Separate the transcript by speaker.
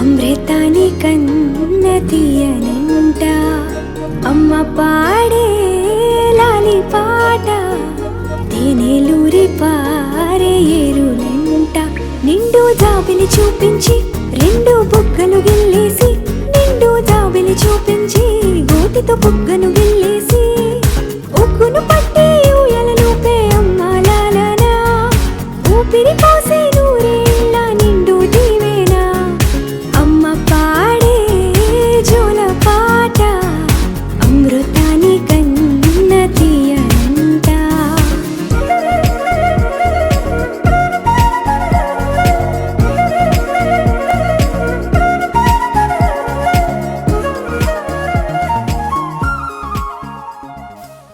Speaker 1: అమృతాని కన్న తీయనంట అమ్మ పాడే లాలి పాట తేనెలూరి పారే ఏరులంట నిండు జాబిలి చూపించి రెండు బుగ్గలు గిల్లేసి నిండు జాబిలి చూపించి గోటితో బుగ్గను గిల్లేసి ఉగ్గును